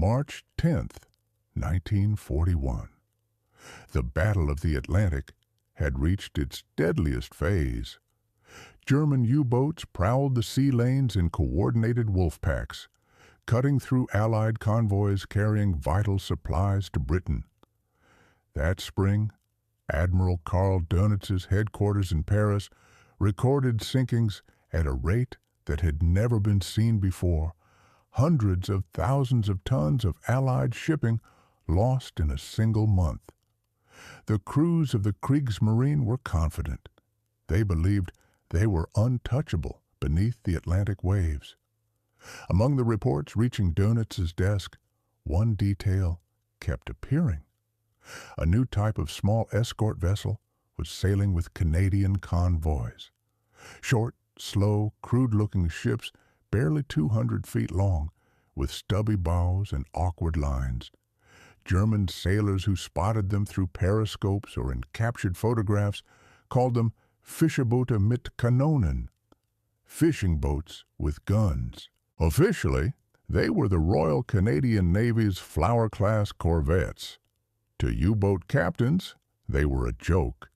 March 10th, 1941. The Battle of the Atlantic had reached its deadliest phase. German U-boats prowled the sea lanes in coordinated wolf packs, cutting through Allied convoys carrying vital supplies to Britain. That spring, Admiral Dönitz's headquarters in Paris recorded sinkings at a rate that had never been seen before. Hundreds of thousands of tons of Allied shipping lost in a single month. The crews of the Kriegsmarine were confident. They believed they were untouchable beneath the Atlantic waves. Among the reports reaching Dönitz's desk, one detail kept appearing. A new type of small escort vessel was sailing with Canadian convoys. Short, slow, crude-looking ships barely 200 feet long, with stubby bows and awkward lines. German sailors who spotted them through periscopes or in captured photographs called them Fischerboote mit Kanonen, fishing boats with guns. Officially, they were the Royal Canadian Navy's Flower-class corvettes. To U-boat captains, they were a joke.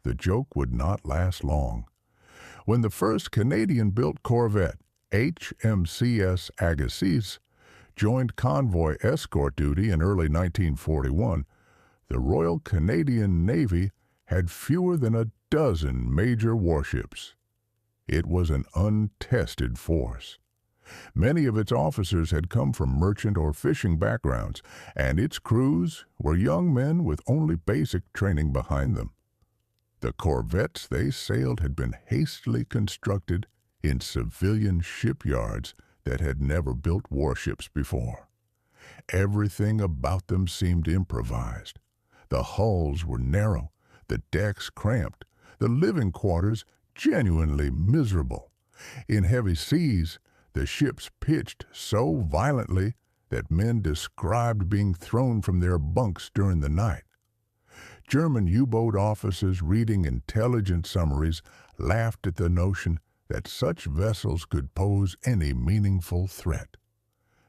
The joke would not last long. When the first Canadian-built corvette, HMCS Agassiz, joined convoy escort duty in early 1941, the Royal Canadian Navy had fewer than a dozen major warships. It was an untested force. Many of its officers had come from merchant or fishing backgrounds, and its crews were young men with only basic training behind them. The corvettes they sailed had been hastily constructed in civilian shipyards that had never built warships before. Everything about them seemed improvised. The hulls were narrow, the decks cramped, the living quarters genuinely miserable. In heavy seas, the ships pitched so violently that men described being thrown from their bunks during the night. German U-boat officers reading intelligence summaries laughed at the notion that such vessels could pose any meaningful threat.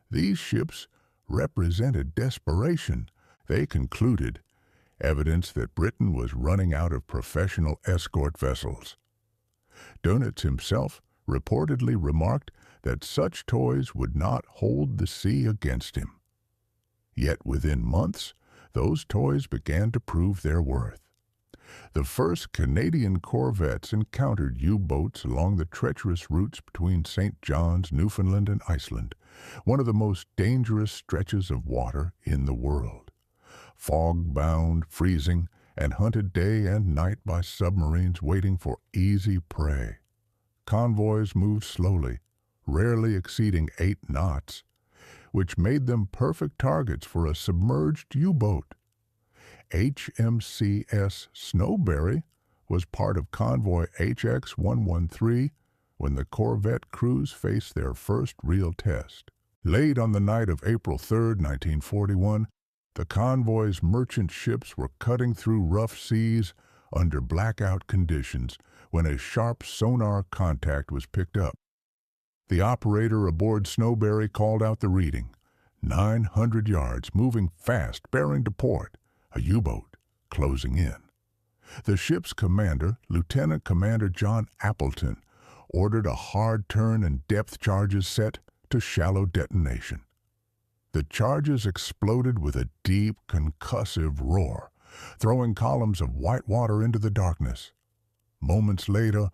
These ships represented desperation, they concluded, evidence that Britain was running out of professional escort vessels. Dönitz himself reportedly remarked that such toys would not hold the sea against him. Yet within months, those toys began to prove their worth. The first Canadian corvettes encountered U-boats along the treacherous routes between St. John's, Newfoundland, and Iceland, one of the most dangerous stretches of water in the world. Fog-bound, freezing, and hunted day and night by submarines waiting for easy prey. Convoys moved slowly, rarely exceeding 8 knots, which made them perfect targets for a submerged U-boat. HMCS Snowberry was part of convoy HX-113 when the corvette crews faced their first real test. Late on the night of April 3, 1941, the convoy's merchant ships were cutting through rough seas under blackout conditions when a sharp sonar contact was picked up. The operator aboard Snowberry called out the reading, 900 yards, moving fast, bearing to port, a U-boat closing in. The ship's commander, Lieutenant Commander John Appleton, ordered a hard turn and depth charges set to shallow detonation. The charges exploded with a deep, concussive roar, throwing columns of white water into the darkness. Moments later,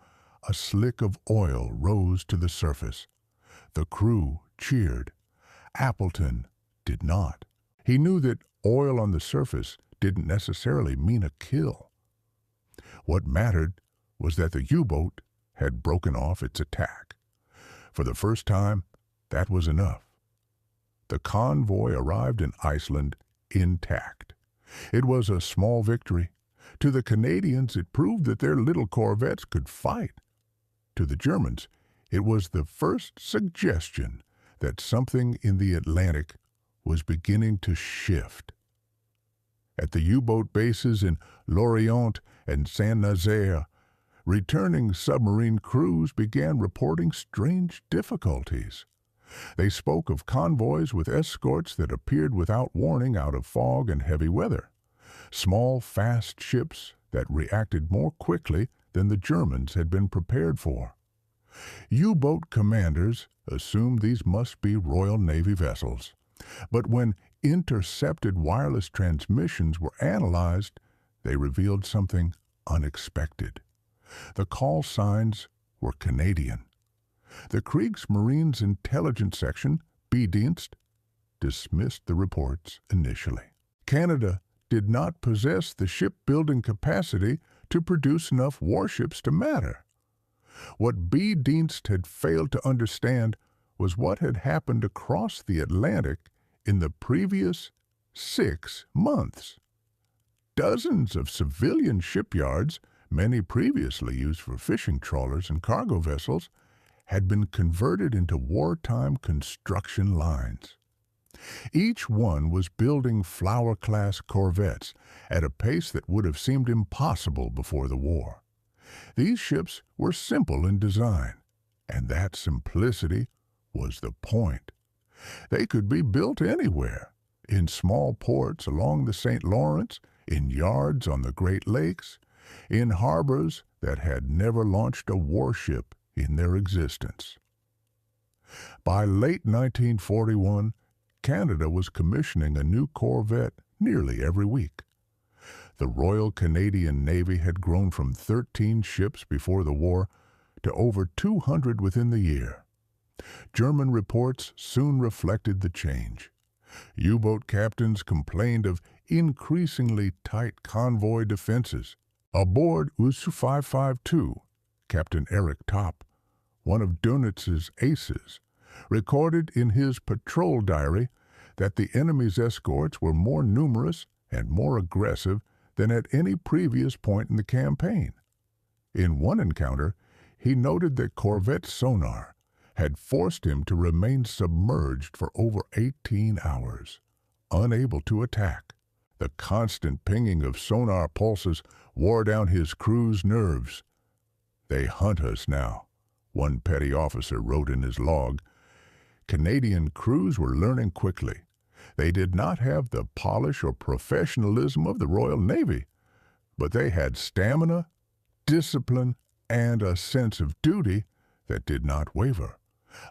a slick of oil rose to the surface. The crew cheered. Appleton did not. He knew that oil on the surface didn't necessarily mean a kill. What mattered was that the U-boat had broken off its attack. For the first time, that was enough. The convoy arrived in Iceland intact. It was a small victory. To the Canadians, it proved that their little corvettes could fight. To the Germans, it was the first suggestion that something in the Atlantic was beginning to shift. At the U-boat bases in Lorient and Saint-Nazaire, returning submarine crews began reporting strange difficulties. They spoke of convoys with escorts that appeared without warning out of fog and heavy weather, small, fast ships that reacted more quickly than the Germans had been prepared for. U-boat commanders assumed these must be Royal Navy vessels, but when intercepted wireless transmissions were analyzed, they revealed something unexpected. The call signs were Canadian. The Kriegsmarine's intelligence section, B-Dienst, dismissed the reports initially. Canada did not possess the shipbuilding capacity to produce enough warships to matter. What B-Dienst had failed to understand was what had happened across the Atlantic in the previous 6 months. Dozens of civilian shipyards, many previously used for fishing trawlers and cargo vessels, had been converted into wartime construction lines. Each one was building Flower-class corvettes at a pace that would have seemed impossible before the war. These ships were simple in design, and that simplicity was the point. They could be built anywhere, in small ports along the St. Lawrence, in yards on the Great Lakes, in harbors that had never launched a warship in their existence. By late 1941, Canada was commissioning a new corvette nearly every week. The Royal Canadian Navy had grown from 13 ships before the war to over 200 within the year. German reports soon reflected the change. U-boat captains complained of increasingly tight convoy defenses. Aboard US-552, Captain Eric Topp, one of Dönitz's aces, recorded in his patrol diary that the enemy's escorts were more numerous and more aggressive than at any previous point in the campaign. In one encounter, he noted that corvette sonar had forced him to remain submerged for over 18 hours, unable to attack. The constant pinging of sonar pulses wore down his crew's nerves. "They hunt us now," one petty officer wrote in his log. Canadian crews were learning quickly. They did not have the polish or professionalism of the Royal Navy, but they had stamina, discipline, and a sense of duty that did not waver.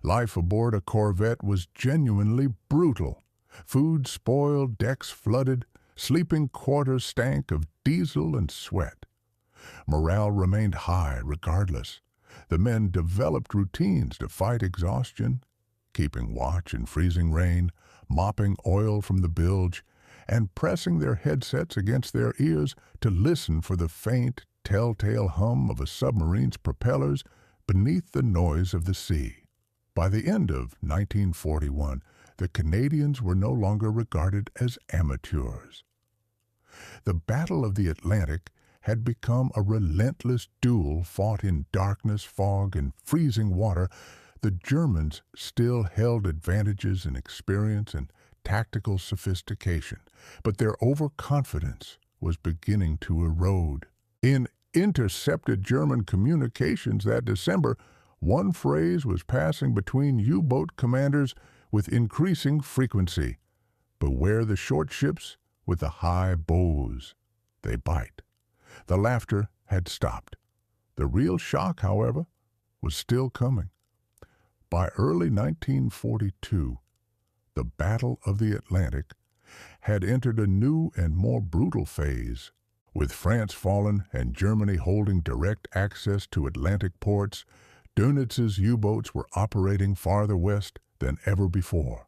Life aboard a corvette was genuinely brutal. Food spoiled, decks flooded, sleeping quarters stank of diesel and sweat. Morale remained high regardless. The men developed routines to fight exhaustion, keeping watch in freezing rain, mopping oil from the bilge, and pressing their headsets against their ears to listen for the faint, telltale hum of a submarine's propellers beneath the noise of the sea. By the end of 1941, the Canadians were no longer regarded as amateurs. The Battle of the Atlantic had become a relentless duel fought in darkness, fog, and freezing water. The Germans still held advantages in experience and tactical sophistication, but their overconfidence was beginning to erode. In intercepted German communications that December, one phrase was passing between U-boat commanders with increasing frequency: "Beware the short ships with the high bows. They bite." The laughter had stopped. The real shock, however, was still coming. By early 1942, the Battle of the Atlantic had entered a new and more brutal phase. With France fallen and Germany holding direct access to Atlantic ports, Dönitz's U-boats were operating farther west than ever before.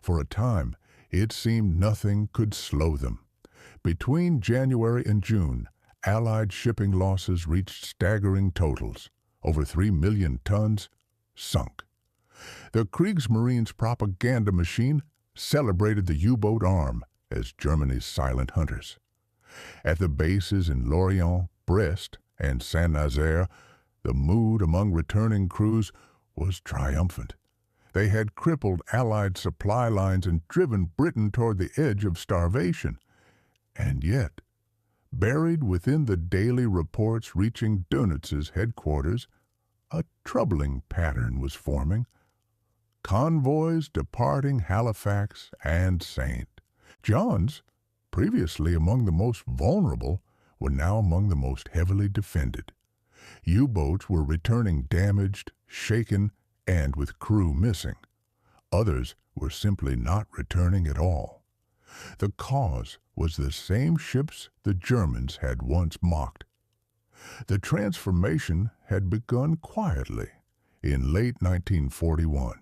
For a time, it seemed nothing could slow them. Between January and June, Allied shipping losses reached staggering totals. Over 3 million tons sunk. The Kriegsmarine's propaganda machine celebrated the U-boat arm as Germany's silent hunters. At the bases in Lorient, Brest, and Saint-Nazaire, the mood among returning crews was triumphant. They had crippled Allied supply lines and driven Britain toward the edge of starvation. And yet, buried within the daily reports reaching Dönitz's headquarters, a troubling pattern was forming. convoys departing Halifax and St. John's, previously among the most vulnerable, were now among the most heavily defended. U-boats were returning damaged, shaken, and with crew missing. Others were simply not returning at all. The cause was the same ships the Germans had once mocked. The transformation had begun quietly. In late 1941,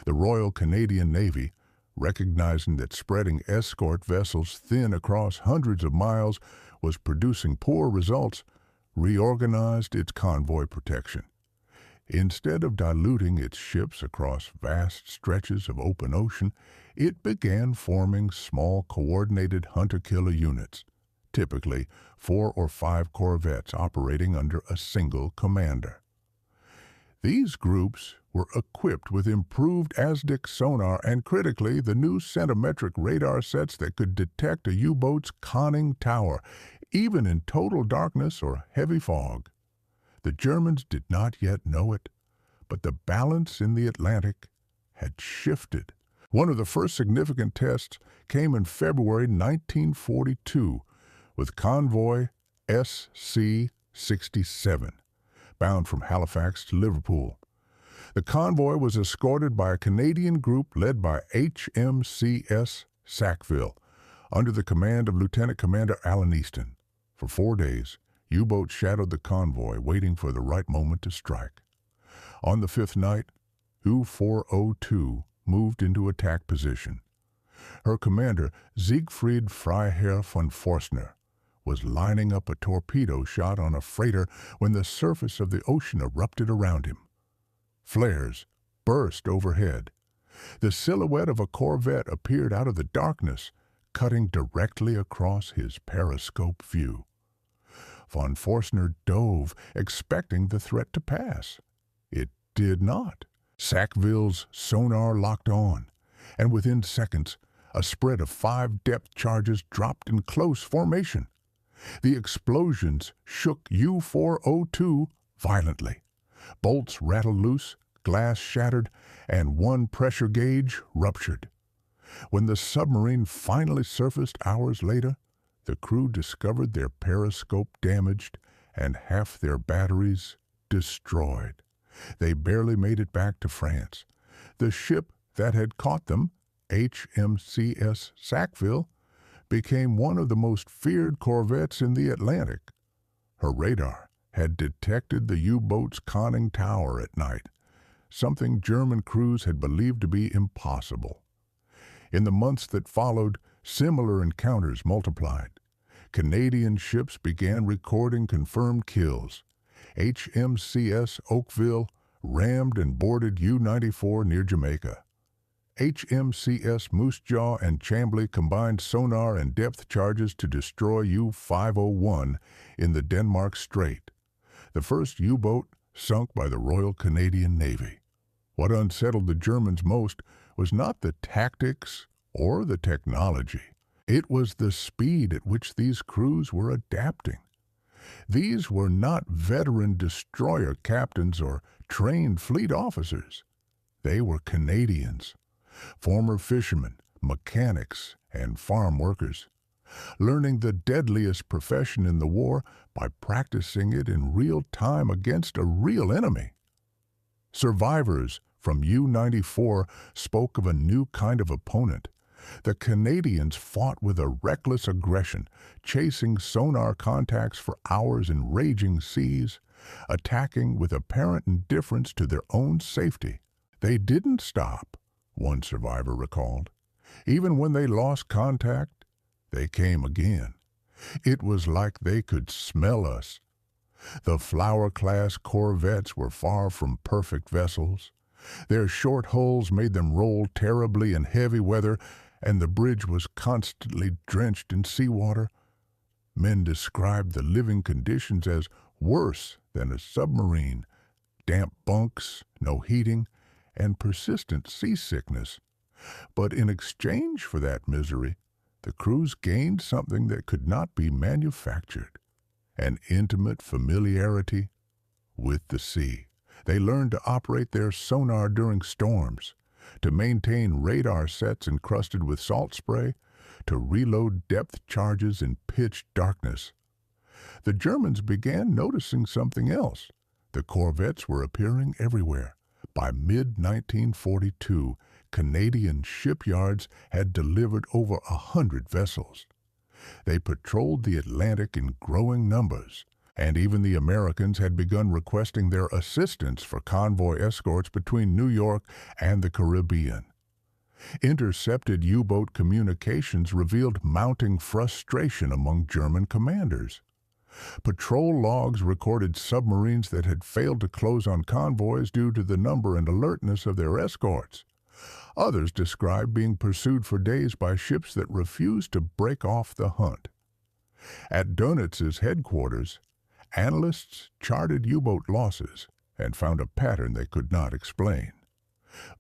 the Royal Canadian Navy, recognizing that spreading escort vessels thin across hundreds of miles was producing poor results, reorganized its convoy protection. Instead of diluting its ships across vast stretches of open ocean, it began forming small coordinated hunter-killer units, typically 4 or 5 corvettes operating under a single commander. These groups were equipped with improved ASDIC sonar and, critically, the new centimetric radar sets that could detect a U-boat's conning tower, even in total darkness or heavy fog. The Germans did not yet know it, but the balance in the Atlantic had shifted. One of the first significant tests came in February 1942 with convoy SC-67, bound from Halifax to Liverpool. The convoy was escorted by a Canadian group led by HMCS Sackville, under the command of Lieutenant Commander Alan Easton. For 4 days, U-boats shadowed the convoy, waiting for the right moment to strike. On the 5th night, U-402 moved into attack position. Her commander, Siegfried Freiherr von Forstner, was lining up a torpedo shot on a freighter when the surface of the ocean erupted around him. Flares burst overhead. The silhouette of a corvette appeared out of the darkness, cutting directly across his periscope view. Von Forstner dove, expecting the threat to pass. It did not. Sackville's sonar locked on, and within seconds, a spread of 5 depth charges dropped in close formation. The explosions shook U-402 violently. Bolts rattled loose, glass shattered, and one pressure gauge ruptured. When the submarine finally surfaced hours later, the crew discovered their periscope damaged and half their batteries destroyed. They barely made it back to France. The ship that had caught them, HMCS Sackville, became one of the most feared corvettes in the Atlantic. Her radar had detected the U-boat's conning tower at night, something German crews had believed to be impossible. In the months that followed, similar encounters multiplied. Canadian ships began recording confirmed kills. HMCS Oakville rammed and boarded U-94 near Jamaica. HMCS Moose Jaw and Chambly combined sonar and depth charges to destroy U-501 in the Denmark Strait, the first U-boat sunk by the Royal Canadian Navy. What unsettled the Germans most was not the tactics or the technology. It was the speed at which these crews were adapting. These were not veteran destroyer captains or trained fleet officers. They were Canadians, former fishermen, mechanics, and farm workers, learning the deadliest profession in the war by practicing it in real time against a real enemy. Survivors from U-94 spoke of a new kind of opponent. The Canadians fought with a reckless aggression, chasing sonar contacts for hours in raging seas, attacking with apparent indifference to their own safety. They didn't stop, one survivor recalled. Even when they lost contact, they came again. It was like they could smell us. The Flower-class corvettes were far from perfect vessels. Their short hulls made them roll terribly in heavy weather, and the bridge was constantly drenched in seawater. Men described the living conditions as worse than a submarine: damp bunks, no heating, and persistent seasickness. But in exchange for that misery, the crews gained something that could not be manufactured: an intimate familiarity with the sea. They learned to operate their sonar during storms, to maintain radar sets encrusted with salt spray, to reload depth charges in pitch darkness. The Germans began noticing something else. The corvettes were appearing everywhere. By mid-1942, Canadian shipyards had delivered over 100 vessels. They patrolled the Atlantic in growing numbers, and even the Americans had begun requesting their assistance for convoy escorts between New York and the Caribbean. Intercepted U-boat communications revealed mounting frustration among German commanders. Patrol logs recorded submarines that had failed to close on convoys due to the number and alertness of their escorts. Others described being pursued for days by ships that refused to break off the hunt. At Dönitz's headquarters, analysts charted U-boat losses and found a pattern they could not explain.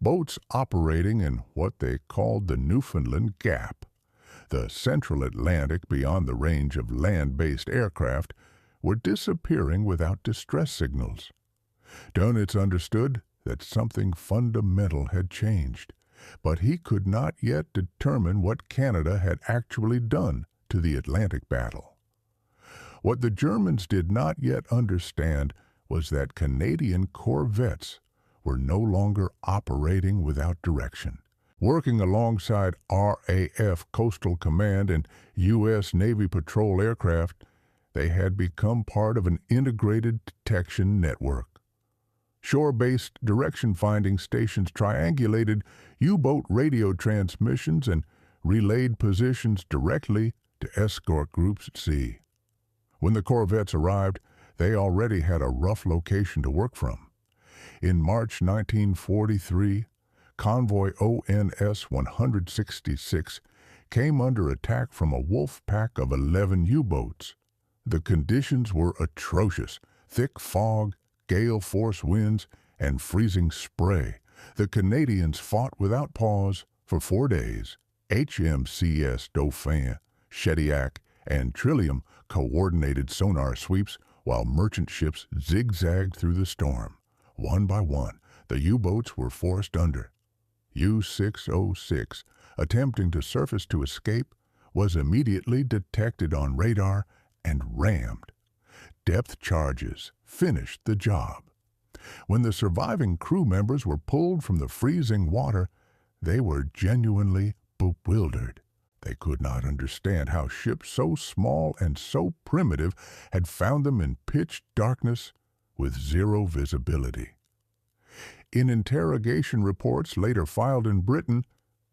Boats operating in what they called the Newfoundland Gap, the central Atlantic beyond the range of land-based aircraft, were disappearing without distress signals. Dönitz understood that something fundamental had changed, but he could not yet determine what Canada had actually done to the Atlantic battle. What the Germans did not yet understand was that Canadian corvettes were no longer operating without direction. Working alongside RAF Coastal Command and U.S. Navy patrol aircraft, they had become part of an integrated detection network. Shore-based direction-finding stations triangulated U-boat radio transmissions and relayed positions directly to escort groups at sea. When the corvettes arrived, they already had a rough location to work from. In March 1943, convoy ONS 166 came under attack from a wolf pack of 11 U-boats. The conditions were atrocious: thick fog, gale-force winds, and freezing spray. The Canadians fought without pause for 4 days. HMCS Dauphin, Shediac, and Trillium coordinated sonar sweeps while merchant ships zigzagged through the storm. One by one, the U-boats were forced under. U-606, attempting to surface to escape, was immediately detected on radar and rammed. Depth charges finished the job. When the surviving crew members were pulled from the freezing water, they were genuinely bewildered. They could not understand how ships so small and so primitive had found them in pitch darkness with zero visibility. In interrogation reports later filed in Britain,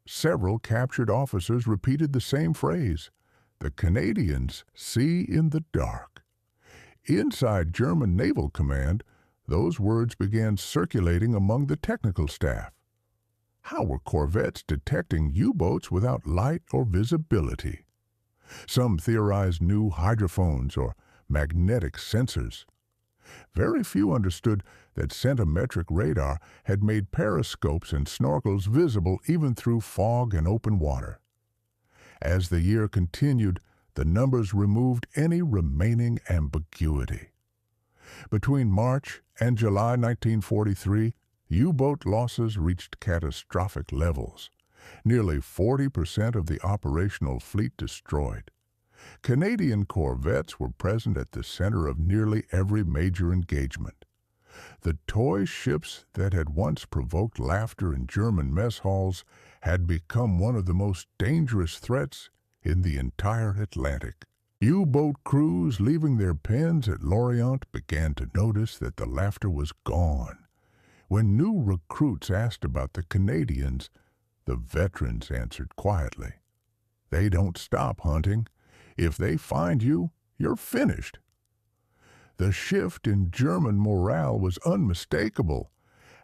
several captured officers repeated the same phrase: "The Canadians see in the dark." Inside German Naval Command, those words began circulating among the technical staff. How were corvettes detecting U-boats without light or visibility? Some theorized new hydrophones or magnetic sensors. Very few understood that centimetric radar had made periscopes and snorkels visible even through fog and open water. As the year continued, the numbers removed any remaining ambiguity. Between March and July 1943, U-boat losses reached catastrophic levels. Nearly 40% of the operational fleet destroyed. Canadian corvettes were present at the center of nearly every major engagement. The toy ships that had once provoked laughter in German mess halls had become one of the most dangerous threats in the entire Atlantic. U-boat crews leaving their pens at Lorient began to notice that the laughter was gone. When new recruits asked about the Canadians, the veterans answered quietly, "They don't stop hunting. If they find you, you're finished." The shift in German morale was unmistakable,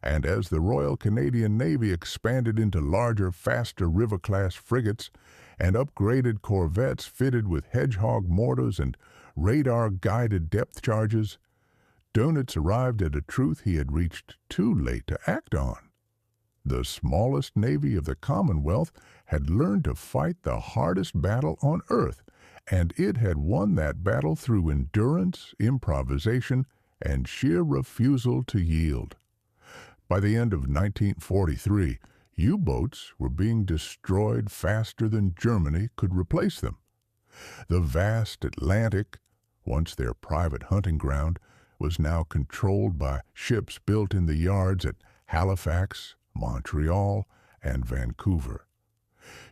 and as the Royal Canadian Navy expanded into larger, faster River-class frigates and upgraded corvettes fitted with Hedgehog mortars and radar-guided depth charges, Dönitz arrived at a truth he had reached too late to act on. The smallest navy of the Commonwealth had learned to fight the hardest battle on Earth, and it had won that battle through endurance, improvisation, and sheer refusal to yield. By the end of 1943, U-boats were being destroyed faster than Germany could replace them. The vast Atlantic, once their private hunting ground, was now controlled by ships built in the yards at Halifax, Montreal, and Vancouver.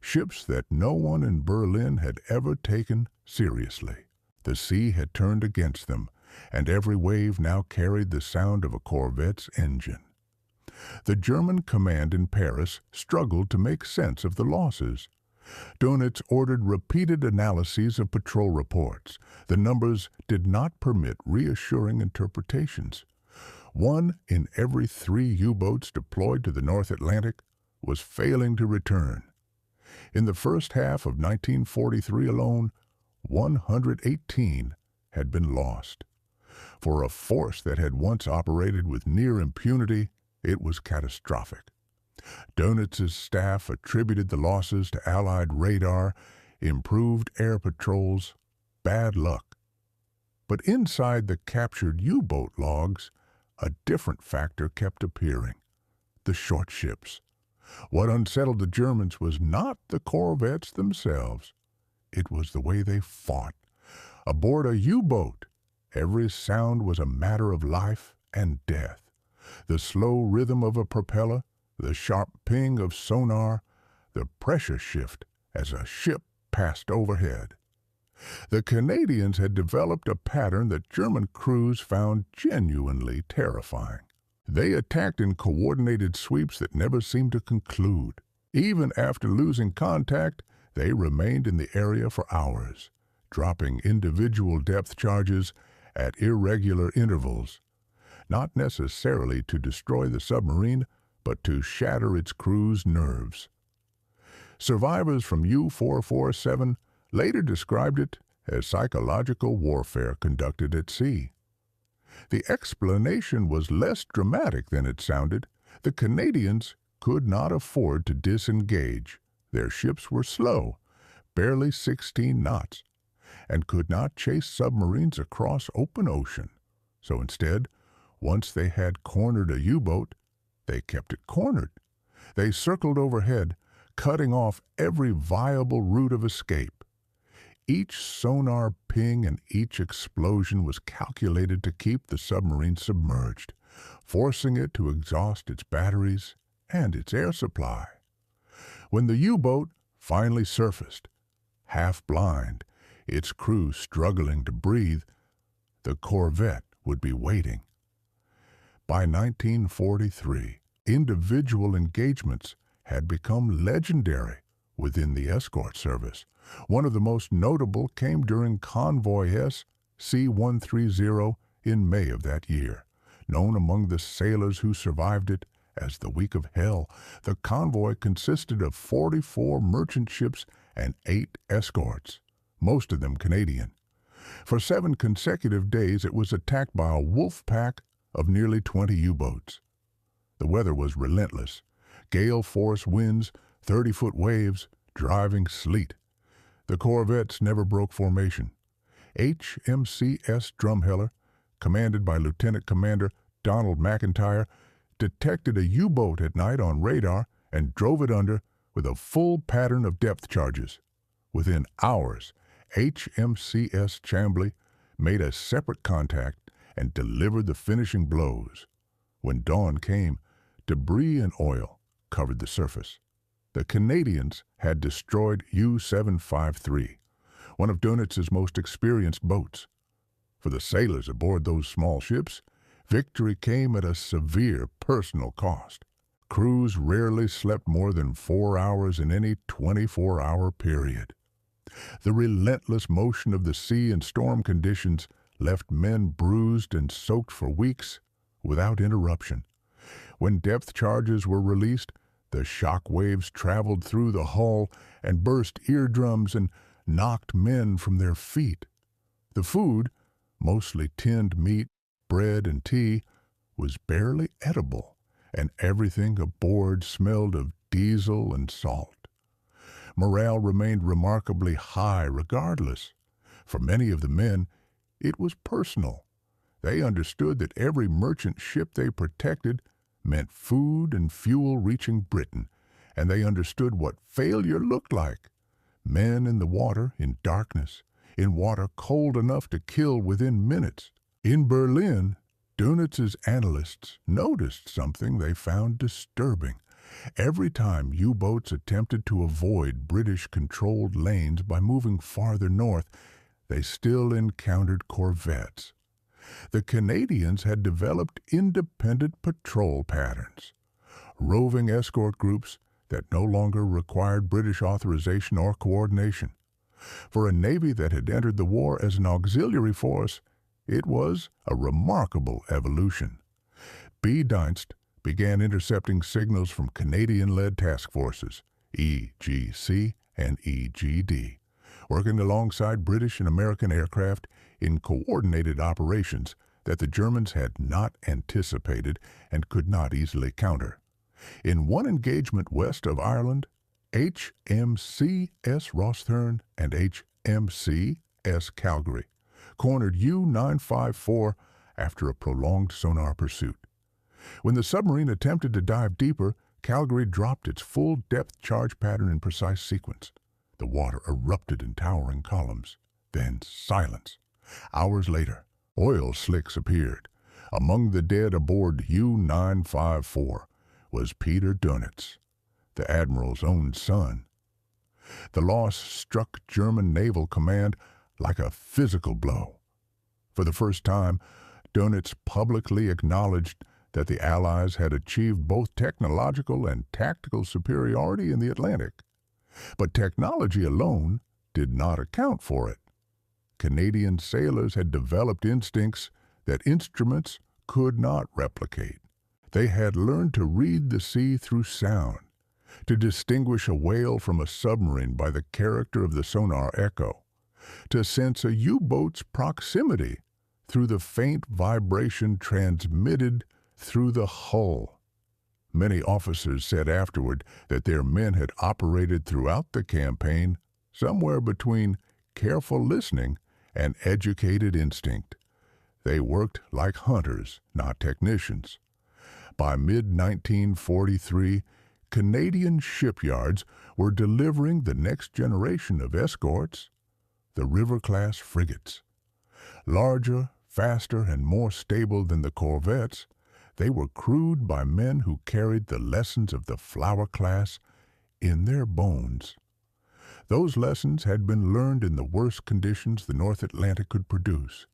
Ships that no one in Berlin had ever taken seriously. The sea had turned against them, and every wave now carried the sound of a corvette's engine. The German command in Paris struggled to make sense of the losses. Dönitz ordered repeated analyses of patrol reports. The numbers did not permit reassuring interpretations. 1 in every 3 U-boats deployed to the North Atlantic was failing to return. In the first half of 1943 alone, 118 had been lost. For a force that had once operated with near impunity, it was catastrophic. Dönitz's staff attributed the losses to Allied radar, improved air patrols, bad luck. But inside the captured U-boat logs, a different factor kept appearing: the short ships. What unsettled the Germans was not the corvettes themselves. It was the way they fought. Aboard a U-boat, every sound was a matter of life and death. The slow rhythm of a propeller, the sharp ping of sonar, the pressure shift as a ship passed overhead. The Canadians had developed a pattern that German crews found genuinely terrifying. They attacked in coordinated sweeps that never seemed to conclude. Even after losing contact, they remained in the area for hours, dropping individual depth charges at irregular intervals, not necessarily to destroy the submarine, but to shatter its crew's nerves. Survivors from U-447 later described it as psychological warfare conducted at sea. The explanation was less dramatic than it sounded. The Canadians could not afford to disengage. Their ships were slow, barely 16 knots, and could not chase submarines across open ocean. So instead, once they had cornered a U-boat, they kept it cornered. They circled overhead, cutting off every viable route of escape. Each sonar ping and each explosion was calculated to keep the submarine submerged, forcing it to exhaust its batteries and its air supply. When the U-boat finally surfaced, half blind, its crew struggling to breathe, the corvette would be waiting. By 1943, individual engagements had become legendary within the escort service. One of the most notable came during Convoy S C-130 in May of that year. Known among the sailors who survived it as the Week of Hell, the convoy consisted of 44 merchant ships and 8 escorts, most of them Canadian. For 7 consecutive days it was attacked by a wolf pack of nearly 20 U-boats. The weather was relentless. Gale-force winds, 30-foot waves, driving sleet. The corvettes never broke formation. HMCS Drumheller, commanded by Lieutenant Commander Donald McIntyre, detected a U-boat at night on radar and drove it under with a full pattern of depth charges. Within hours, HMCS Chambly made a separate contact and delivered the finishing blows. When dawn came, debris and oil covered the surface. The Canadians had destroyed U-753, one of Dönitz's most experienced boats. For the sailors aboard those small ships, victory came at a severe personal cost. Crews rarely slept more than 4 hours in any 24-hour period. The relentless motion of the sea and storm conditions left men bruised and soaked for weeks without interruption. When depth charges were released, the shock waves traveled through the hull and burst eardrums and knocked men from their feet. The food, mostly tinned meat, bread, and tea, was barely edible, and everything aboard smelled of diesel and salt. Morale remained remarkably high regardless. For many of the men, it was personal. They understood that every merchant ship they protected meant food and fuel reaching Britain, and they understood what failure looked like. Men in the water in darkness, in water cold enough to kill within minutes. In Berlin, Dönitz's analysts noticed something they found disturbing. Every time U-boats attempted to avoid British-controlled lanes by moving farther north, they still encountered corvettes. The Canadians had developed independent patrol patterns, roving escort groups that no longer required British authorization or coordination. For a navy that had entered the war as an auxiliary force, it was a remarkable evolution. B. Dönitz began intercepting signals from Canadian-led task forces, EGC and EGD, working alongside British and American aircraft in coordinated operations that the Germans had not anticipated and could not easily counter. In one engagement west of Ireland, HMCS Rosthern and HMCS Calgary cornered U-954 after a prolonged sonar pursuit. When the submarine attempted to dive deeper, Calgary dropped its full-depth charge pattern in precise sequence. The water erupted in towering columns. Then silence. Hours later, oil slicks appeared. Among the dead aboard U-954 was Peter Dönitz, the Admiral's own son. The loss struck German Naval Command like a physical blow. For the first time, Dönitz publicly acknowledged that the Allies had achieved both technological and tactical superiority in the Atlantic. But technology alone did not account for it. Canadian sailors had developed instincts that instruments could not replicate. They had learned to read the sea through sound, to distinguish a whale from a submarine by the character of the sonar echo, to sense a U-boat's proximity through the faint vibration transmitted through the hull. Many officers said afterward that their men had operated throughout the campaign somewhere between careful listening and educated instinct. They worked like hunters, not technicians. By mid-1943, Canadian shipyards were delivering the next generation of escorts, the River-class frigates. Larger, faster, and more stable than the corvettes, they were crewed by men who carried the lessons of the Flower class in their bones. Those lessons had been learned in the worst conditions the North Atlantic could produce.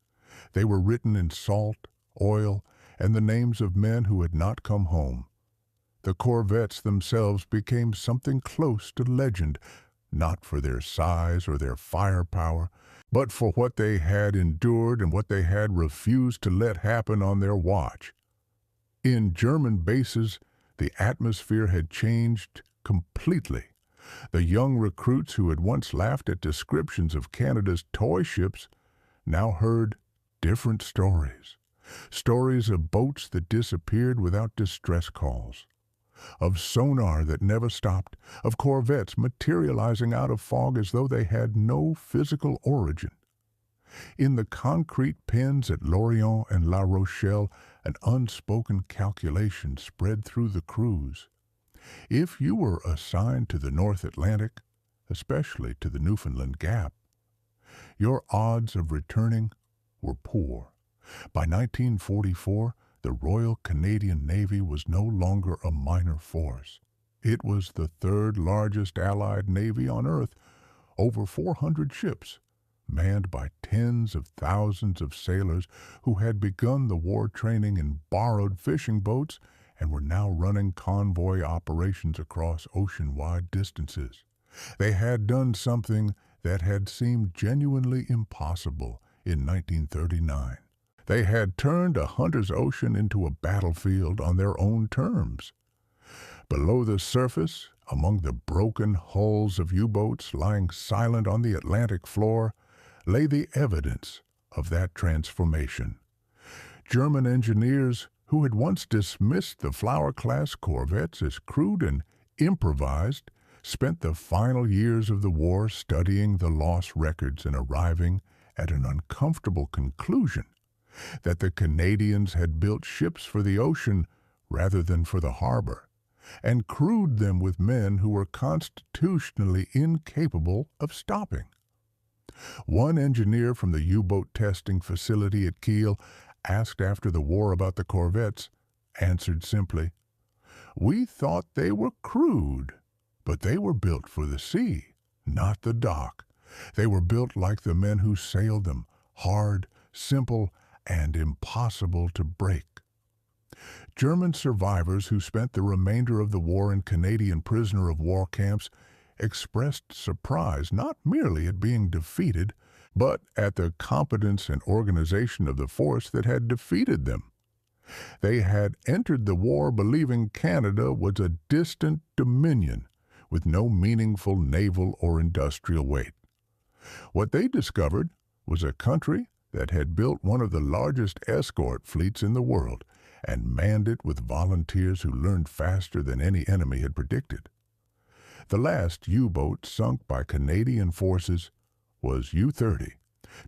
They were written in salt, oil, and the names of men who had not come home. The corvettes themselves became something close to legend, not for their size or their firepower, but for what they had endured and what they had refused to let happen on their watch. In German bases, the atmosphere had changed completely. The young recruits who had once laughed at descriptions of Canada's toy ships now heard different stories. Stories of boats that disappeared without distress calls, of sonar that never stopped, of corvettes materializing out of fog as though they had no physical origin. In the concrete pens at Lorient and La Rochelle, an unspoken calculation spread through the crews. If you were assigned to the North Atlantic, especially to the Newfoundland Gap, your odds of returning were poor. By 1944, the Royal Canadian Navy was no longer a minor force. It was the third largest Allied navy on Earth, over 400 ships, manned by tens of thousands of sailors who had begun the war training in borrowed fishing boats and were now running convoy operations across ocean-wide distances. They had done something that had seemed genuinely impossible in 1939. They had turned a hunter's ocean into a battlefield on their own terms. Below the surface, among the broken hulls of U-boats lying silent on the Atlantic floor, lay the evidence of that transformation. German engineers who had once dismissed the Flower-class corvettes as crude and improvised spent the final years of the war studying the lost records and arriving at an uncomfortable conclusion that the Canadians had built ships for the ocean rather than for the harbor. and crewed them with men who were constitutionally incapable of stopping. One engineer from the U-boat testing facility at Kiel, asked after the war about the Corvettes, answered simply, "We thought they were crude, but they were built for the sea, not the dock. They were built like the men who sailed them, hard, simple, and impossible to break." German survivors who spent the remainder of the war in Canadian prisoner-of-war camps expressed surprise not merely at being defeated, but at the competence and organization of the force that had defeated them. They had entered the war believing Canada was a distant dominion with no meaningful naval or industrial weight. What they discovered was a country that had built one of the largest escort fleets in the world and manned it with volunteers who learned faster than any enemy had predicted. The last U-boat sunk by Canadian forces was U-30,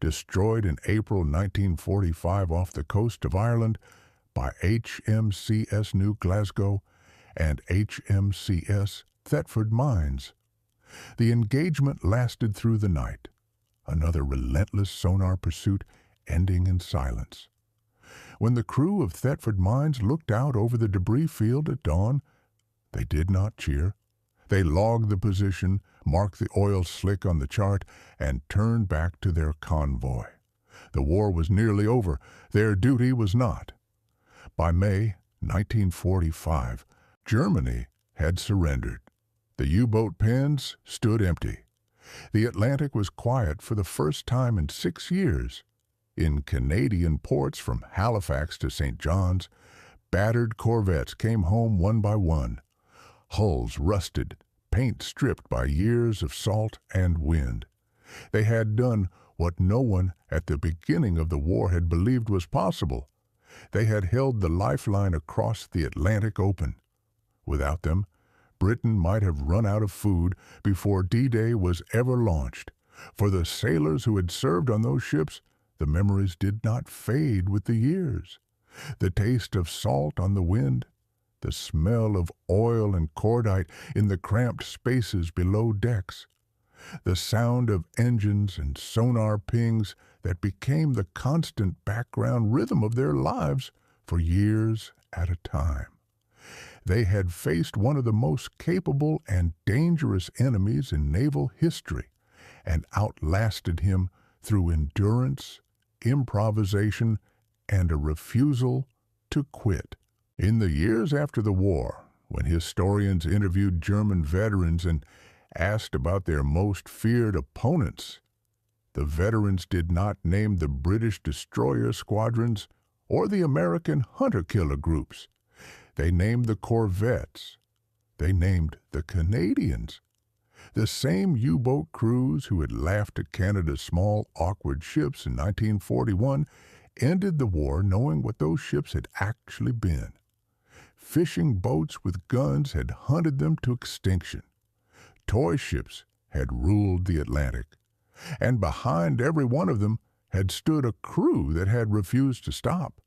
destroyed in April 1945 off the coast of Ireland by HMCS New Glasgow and HMCS Thetford Mines. The engagement lasted through the night, another relentless sonar pursuit ending in silence. When the crew of Thetford Mines looked out over the debris field at dawn, they did not cheer. They logged the position, marked the oil slick on the chart, and turned back to their convoy. The war was nearly over. Their duty was not. By May 1945, Germany had surrendered. The U-boat pens stood empty. The Atlantic was quiet for the first time in 6 years. In Canadian ports from Halifax to St. John's, battered corvettes came home one by one. Hulls rusted, paint stripped by years of salt and wind. They had done what no one at the beginning of the war had believed was possible. They had held the lifeline across the Atlantic open. Without them, Britain might have run out of food before D-Day was ever launched. For the sailors who had served on those ships, the memories did not fade with the years. The taste of salt on the wind, the smell of oil and cordite in the cramped spaces below decks, the sound of engines and sonar pings that became the constant background rhythm of their lives for years at a time. They had faced one of the most capable and dangerous enemies in naval history and outlasted him through endurance, improvisation, and a refusal to quit. In the years after the war, when historians interviewed German veterans and asked about their most feared opponents, the veterans did not name the British destroyer squadrons or the American hunter-killer groups. They named the Corvettes. They named the Canadians. The same U-boat crews who had laughed at Canada's small, awkward ships in 1941 ended the war knowing what those ships had actually been. Fishing boats with guns had hunted them to extinction. Toy ships had ruled the Atlantic, and behind every one of them had stood a crew that had refused to stop,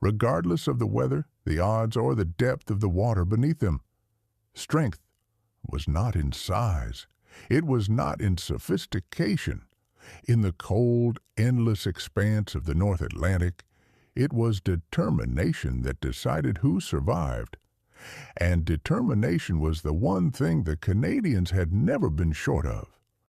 regardless of the weather, the odds, or the depth of the water beneath them. Strength was not in size. It was not in sophistication. In the cold, endless expanse of the North Atlantic, it was determination that decided who survived. And determination was the one thing the Canadians had never been short of.